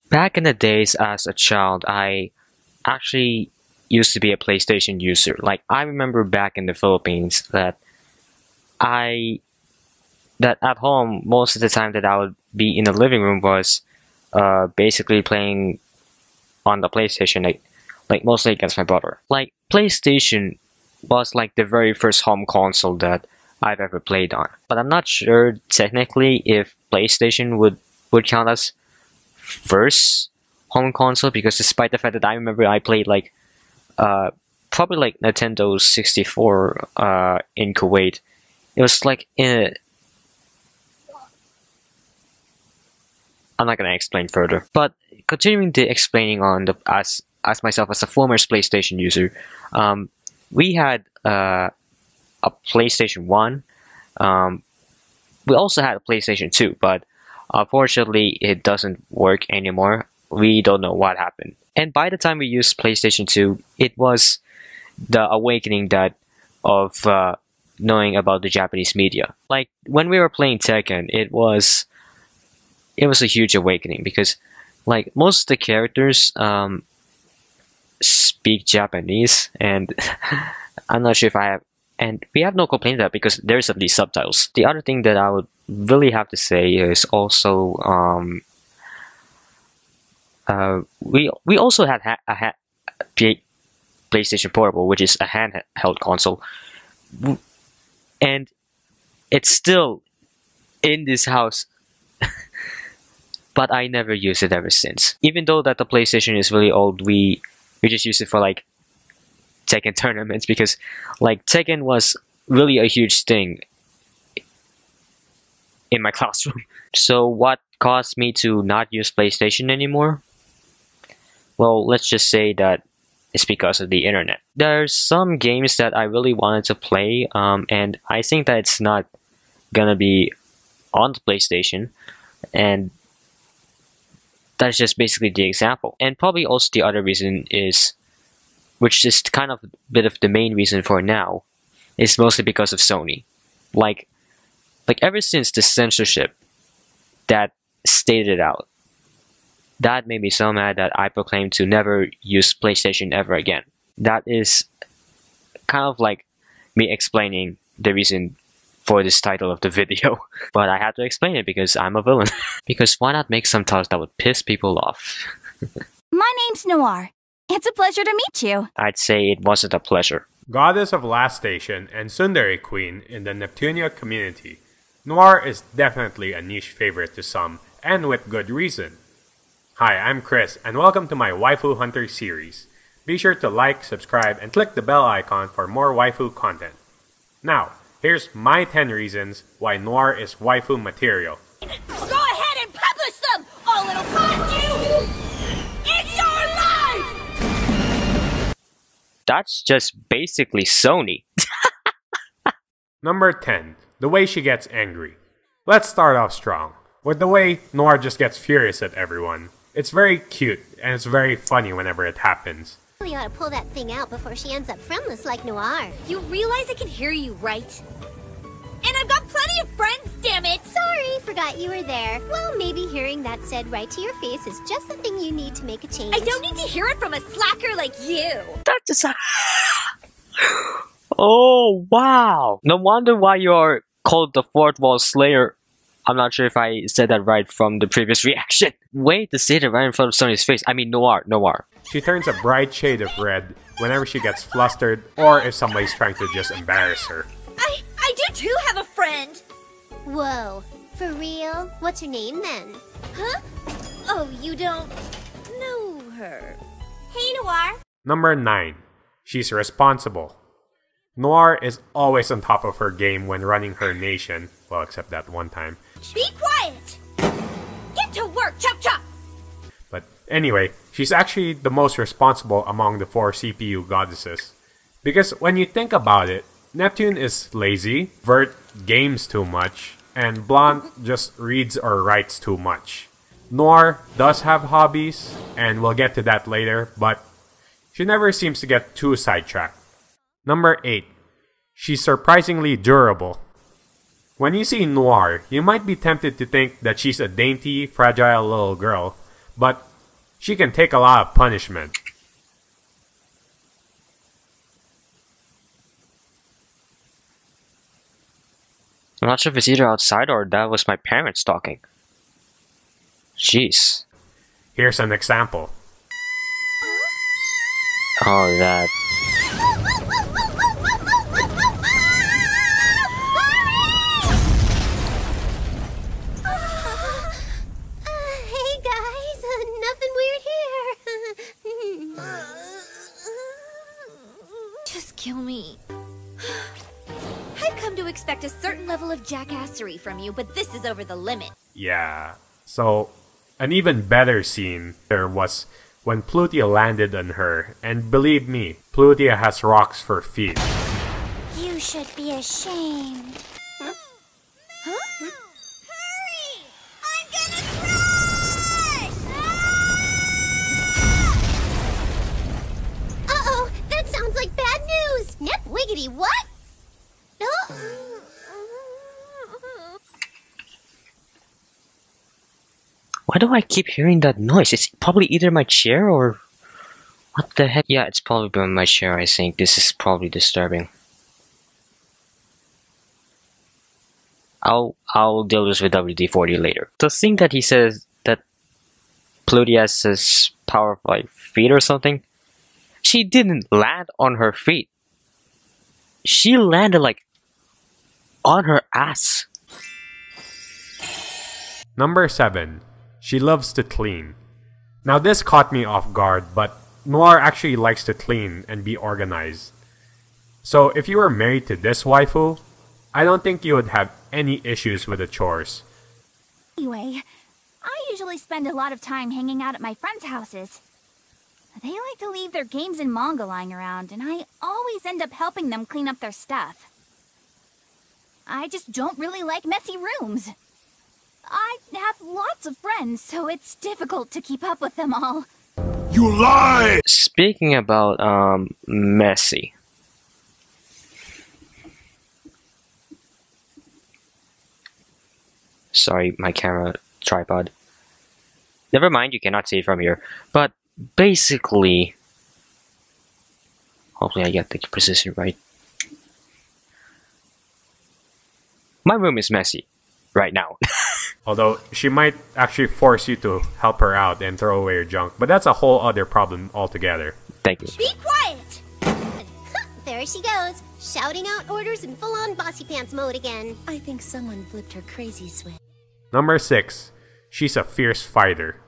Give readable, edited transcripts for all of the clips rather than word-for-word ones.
Back in the days as a child, I actually used to be a PlayStation user. Like I remember back in the Philippines I that at home most of the time that I would be in the living room was basically playing on the PlayStation, like mostly against my brother. Like PlayStation was like the very first home console that I've ever played on. But I'm not sure technically if PlayStation would count as first home console, because despite the fact that I remember I played like uh probably like Nintendo 64 in Kuwait. It was like in I'm not gonna explain further. But continuing the explaining on the as myself as a former PlayStation user, we had a PlayStation 1. Um, we also had a PlayStation 2, but unfortunately it doesn't work anymore. We don't know what happened. And by the time we used PlayStation 2, it was the awakening that of knowing about the Japanese media. Like when we were playing Tekken, it was a huge awakening because like most of the characters speak Japanese, and I'm not sure if I have, and we have no complaint with that because there's at least subtitles. The other thing that I would really have to say is also we also had PlayStation Portable, which is a handheld console, and it's still in this house. But I never used it ever since. Even though that the PlayStation is really old, we just use it for like Tekken tournaments because like Tekken was really a huge thing in my classroom. So what caused me to not use PlayStation anymore? Well, let's just say that it's because of the internet. There's some games that I really wanted to play, and I think that it's not gonna be on the PlayStation, and that's just basically the example. And probably also the other reason is, which is kind of a bit of the main reason for now, is mostly because of Sony. Like ever since the censorship that stated out, that made me so mad that I proclaimed to never use PlayStation ever again. That is kind of like me explaining the reason for this title of the video. But I had to explain it because I'm a villain. Because why not make some titles that would piss people off? My name's Noire. It's a pleasure to meet you. I'd say it wasn't a pleasure. Goddess of Last Station and Sundari Queen in the Neptunia community, Noire is definitely a niche favorite to some, and with good reason. Hi, I'm Chris, and welcome to my Waifu Hunter series. Be sure to like, subscribe, and click the bell icon for more waifu content. Now, here's my 10 reasons why Noire is waifu material. Go ahead and publish them! All it'll cost you is your life! That's just basically Sony. Number 10. The way she gets angry. Let's start off strong with the way Noire just gets furious at everyone. It's very cute, and it's very funny whenever it happens. Really ought to pull that thing out before she ends up friendless like Noire. You realize I can hear you, right? And I've got plenty of friends, damn it! Sorry, forgot you were there. Well, maybe hearing that said right to your face is just the thing you need to make a change. I don't need to hear it from a slacker like you! That just... Oh, wow! No wonder why you're called the Fourth Wall Slayer. I'm not sure if I said that right from the previous reaction. Wait to say that right in front of Sony's face. I mean, Noire. She turns a bright shade of red whenever she gets flustered or if somebody's trying to just embarrass her. I do too have a friend! Whoa, for real? What's her name then? Huh? Oh, you don't know her. Hey, Noire. Number 9. She's responsible. Noire is always on top of her game when running her nation. Well, except that one time. Be quiet! Get to work, chop chop! But anyway, she's actually the most responsible among the 4 CPU goddesses. Because when you think about it, Neptune is lazy, Vert games too much, and Blanc just reads or writes too much. Noire does have hobbies, and we'll get to that later, but she never seems to get too sidetracked. Number 8. She's surprisingly durable. When you see Noire, you might be tempted to think that she's a dainty, fragile little girl, but She can take a lot of punishment. I'm not sure if it's either outside or that was my parents talking. Jeez. Here's an example. Oh, that. Hey guys, nothing weird here. Just kill me. I've come to expect a certain level of jackassery from you, but this is over the limit. Yeah. So, an even better scene there was when Plutia landed on her, and believe me, Plutia has rocks for feet. You should be ashamed. Huh? Hurry! I'm gonna crash! Uh-oh, that sounds like bad news. Nep wiggity, what? Oh. Why do I keep hearing that noise? It's probably either my chair or... What the heck? Yeah, it's probably my chair, I think. This is probably disturbing. I'll deal this with WD-40 later. The thing that he says that Plutia has powerful like feet or something, she didn't land on her feet. She landed like on her ass. Number 7. She loves to clean. Now this caught me off guard, but Noire actually likes to clean and be organized. So if you were married to this waifu, I don't think you would have any issues with the chores. Anyway, I usually spend a lot of time hanging out at my friends' houses. They like to leave their games and manga lying around, and I always end up helping them clean up their stuff. I just don't really like messy rooms. I have lots of friends, so it's difficult to keep up with them all. You lie! Speaking about messy. Sorry, my camera tripod. Never mind, you cannot see it from here. But basically, hopefully I get the precision right. My room is messy right now. Although she might actually force you to help her out and throw away your junk, but that's a whole other problem altogether. Thank you. Be quiet! There she goes, shouting out orders in full-on bossy pants mode again. I think someone flipped her crazy switch. Number 6. She's a fierce fighter.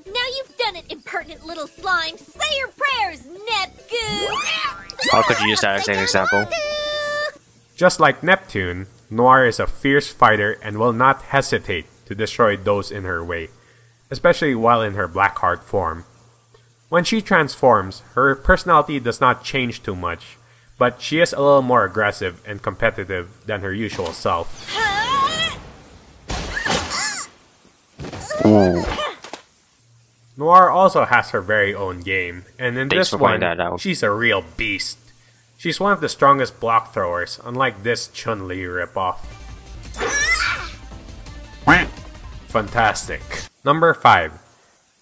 Now you've done it, impertinent little slimes! Say your prayers, Nepgoo! How could you use that as an example? Just like Neptune, Noire is a fierce fighter and will not hesitate to destroy those in her way, especially while in her Blackheart form. When she transforms, her personality does not change too much, but she is a little more aggressive and competitive than her usual self. Ooh. Noire also has her very own game, and in Thanks this for one, pointing that out. she's a real beast. She's one of the strongest block throwers, unlike this Chun-Li ripoff. Fantastic. Number 5.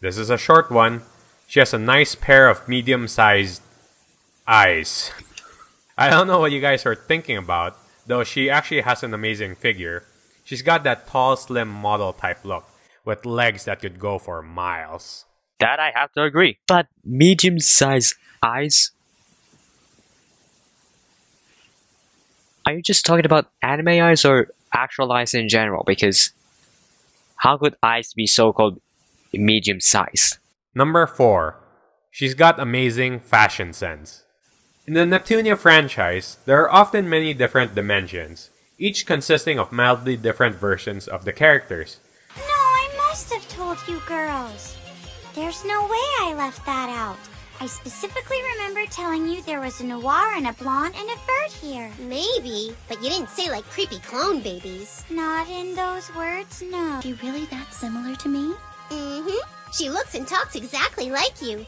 This is a short one. She has a nice pair of medium-sized eyes. I don't know what you guys are thinking about, though she actually has an amazing figure. She's got that tall, slim model type look, with legs that could go for miles. That I have to agree. But medium-sized eyes? Are you just talking about anime eyes or actual eyes in general? Because how could eyes be so-called medium-sized? Number 4. She's got amazing fashion sense. In the Neptunia franchise, there are often many different dimensions, each consisting of mildly different versions of the characters. No, I must have told you girls. There's no way I left that out. I specifically remember telling you there was a Noire and a blonde and a bird here. Maybe, but you didn't say like creepy clone babies. Not in those words, no. You really that similar to me? Mm-hmm. She looks and talks exactly like you.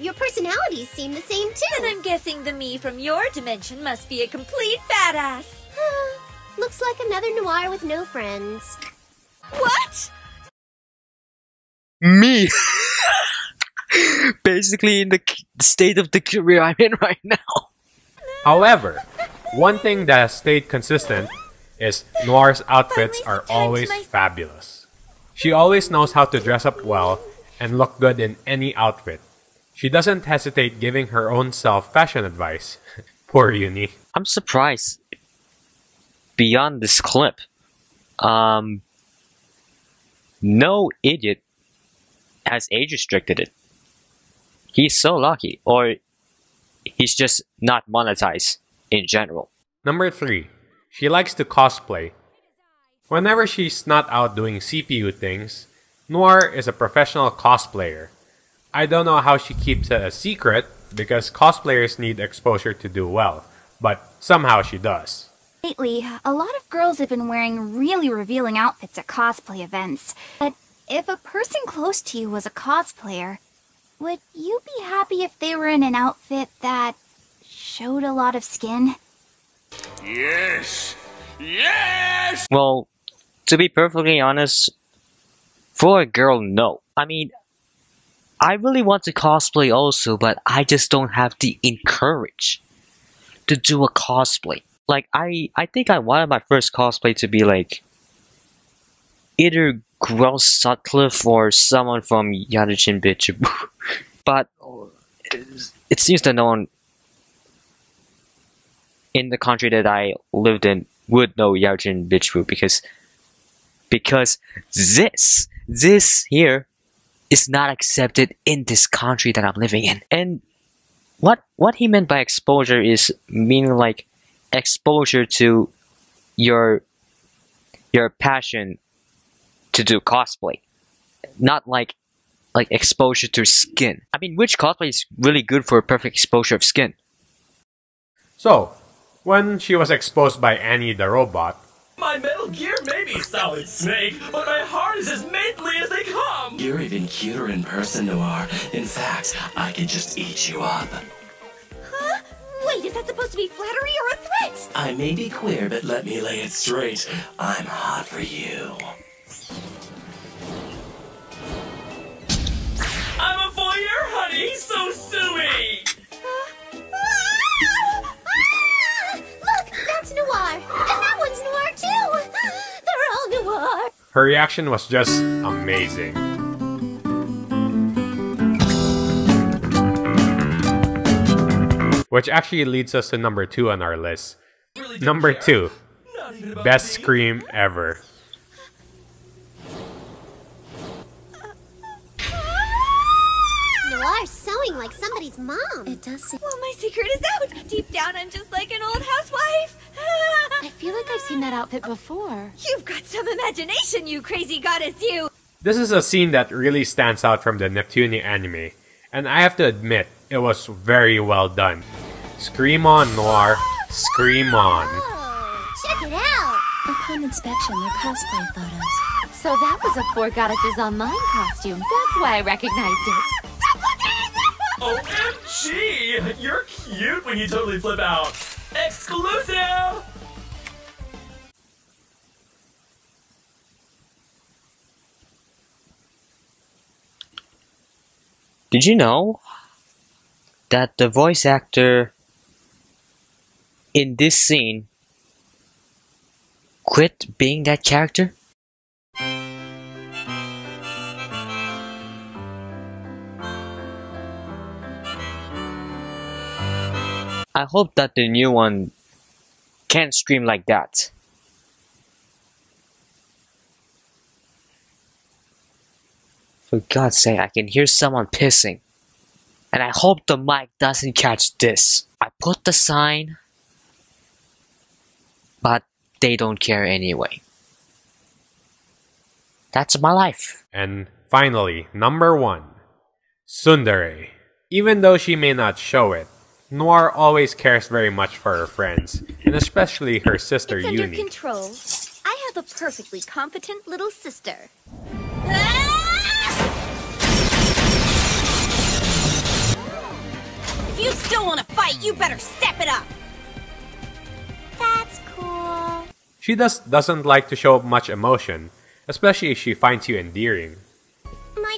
Your personalities seem the same too. And I'm guessing the me from your dimension must be a complete badass. Looks like another Noire with no friends. What? Me! Basically in the state of the career I'm in right now. However, one thing that has stayed consistent is Noire's outfits are always fabulous. She always knows how to dress up well and look good in any outfit. She doesn't hesitate giving her own self fashion advice. Poor Uni. I'm surprised. Beyond this clip, no idiot has age restricted it. He's so lucky, or he's just not monetized in general. Number 3. She likes to cosplay. Whenever she's not out doing CPU things, Noire is a professional cosplayer. I don't know how she keeps it a secret because cosplayers need exposure to do well, but somehow she does. Lately, a lot of girls have been wearing really revealing outfits at cosplay events. But if a person close to you was a cosplayer, would you be happy if they were in an outfit that showed a lot of skin? Yes! Yes! Well, to be perfectly honest, for a girl, no. I mean, I really want to cosplay also, but I just don't have the encourage to do a cosplay. Like, I think I wanted my first cosplay to be like either Gross Sutcliffe or someone from Yadachin Bitch. But it seems that no one in the country that I lived in would know Yadachin Bitch because this here is not accepted in this country that I'm living in. And what he meant by exposure is meaning like exposure to your passion to do cosplay, not like exposure to skin. I mean, which cosplay is really good for a perfect exposure of skin? So, when she was exposed by Annie the robot, my Metal Gear may be Solid Snake, but my heart is as maidenly as they come! You're even cuter in person, Noire. In fact, I could just eat you up. Huh? Wait, is that supposed to be flattery or a threat? I may be queer, but let me lay it straight. I'm hot for you. I'm a voyeur, honey! So sweet! Look, that's Noire! And that one's Noire too! They're all Noire! her reaction was just amazing. Which actually leads us to number 2 on our list. Number 2. Best scream ever. Noire's sewing like somebody's mom. It does seem... Well, my secret is out! Deep down, I'm just like an old housewife! I feel like I've seen that outfit before. You've got some imagination, you crazy goddess, you! This is a scene that really stands out from the Neptune anime, and I have to admit, it was very well done. Scream on, Noire. Scream on. Oh, check it out! Upon inspection, they're cosplay photos. So that was a Four Goddesses Online costume. That's why I recognized it. OMG! You're cute when you totally flip out. Exclusive! Did you know that the voice actor in this scene quit being that character? I hope that the new one can't scream like that. For God's sake, I can hear someone pissing. And I hope the mic doesn't catch this. I put the sign, but they don't care anyway. That's my life. And finally, number 1. Tsundere. Even though she may not show it, Noire always cares very much for her friends, and especially her sister It's Uni. under control. I have a perfectly competent little sister. If you still want to fight, you better step it up! That's cool. She doesn't like to show much emotion, especially if she finds you endearing. My